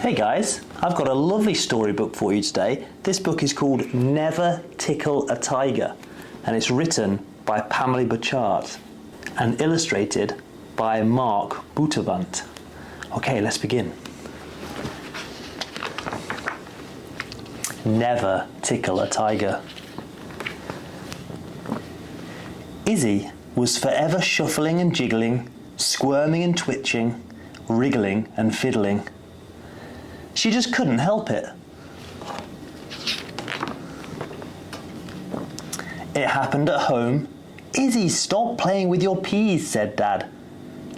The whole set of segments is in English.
Hey guys, I've got a lovely storybook for you today. This book is called Never Tickle a Tiger, and it's written by Pamela Bachart and illustrated by Mark Boutavant. Okay, let's begin. Never tickle a tiger. Izzy was forever shuffling and jiggling, squirming and twitching, wriggling and fiddling. She just couldn't help it. It happened at home. Izzy, stop playing with your peas, said Dad.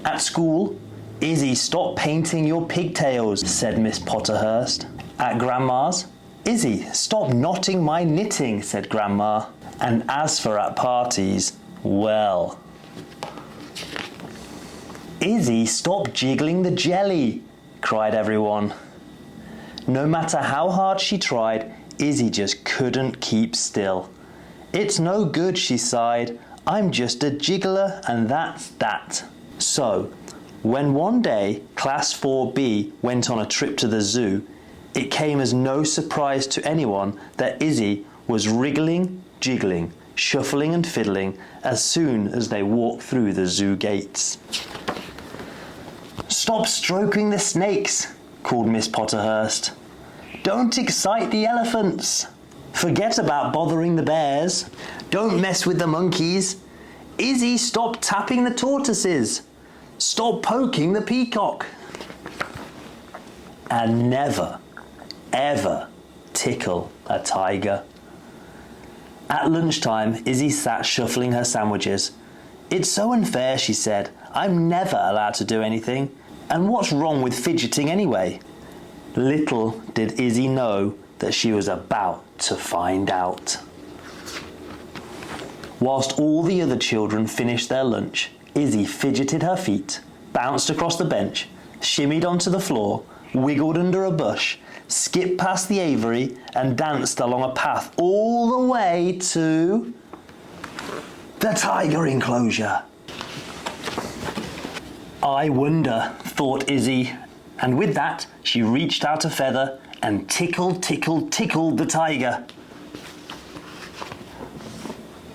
At school, Izzy, stop painting your pigtails, said Miss Potterhurst. At Grandma's, Izzy, stop knotting my knitting, said Grandma. And as for at parties, well. Izzy, stop jiggling the jelly, cried everyone. No matter how hard she tried, Izzy just couldn't keep still. It's no good, she sighed. I'm just a jiggler and that's that. So, when one day Class 4B went on a trip to the zoo, it came as no surprise to anyone that Izzy was wriggling, jiggling, shuffling and fiddling as soon as they walked through the zoo gates. Stop stroking the snakes, called Miss Potterhurst. Don't excite the elephants. Forget about bothering the bears. Don't mess with the monkeys. Izzy, stop tapping the tortoises. Stop poking the peacock. And never, ever tickle a tiger. At lunchtime, Izzy sat shuffling her sandwiches. It's so unfair, she said. I'm never allowed to do anything. And what's wrong with fidgeting anyway? Little did Izzy know that she was about to find out. Whilst all the other children finished their lunch, Izzy fidgeted her feet, bounced across the bench, shimmied onto the floor, wiggled under a bush, skipped past the aviary and danced along a path all the way to the tiger enclosure. I wonder, thought Izzy, and with that she reached out a feather and tickled the tiger.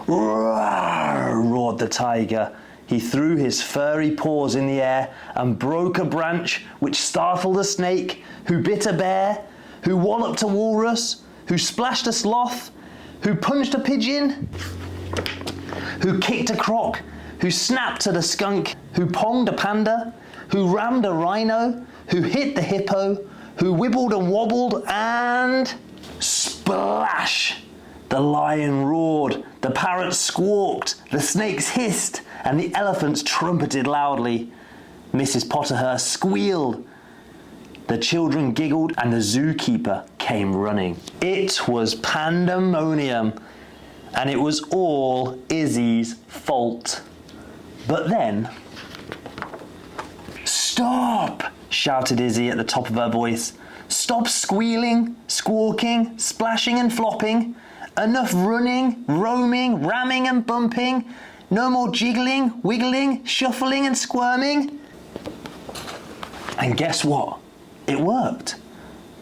Roar, roared the tiger. He threw his furry paws in the air and broke a branch, which startled a snake, who bit a bear, who walloped a walrus, who splashed a sloth, who punched a pigeon, who kicked a croc, who snapped at a skunk, who ponged a panda, who rammed a rhino, who hit the hippo, who wibbled and wobbled, and splash! The lion roared, the parrot squawked, the snakes hissed, and the elephants trumpeted loudly. Mrs. Potterhurst squealed. The children giggled, and the zookeeper came running. It was pandemonium, and it was all Izzy's fault. But then, stop! Shouted Izzy at the top of her voice. Stop squealing, squawking, splashing and flopping. Enough running, roaming, ramming and bumping. No more jiggling, wiggling, shuffling and squirming. And guess what? It worked.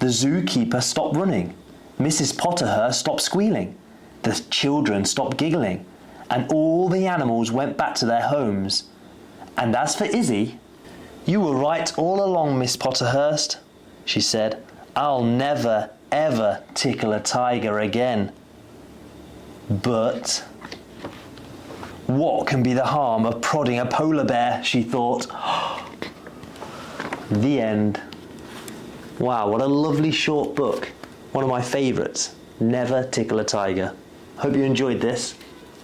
The zookeeper stopped running. Mrs. Potterhurst stopped squealing. The children stopped giggling. And all the animals went back to their homes. And as for Izzy, you were right all along, Miss Potterhurst, she said. I'll never, ever tickle a tiger again. But what can be the harm of prodding a polar bear, she thought. The end. Wow, what a lovely short book. One of my favourites. Never tickle a tiger. Hope you enjoyed this.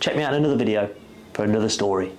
Check me out in another video for another story.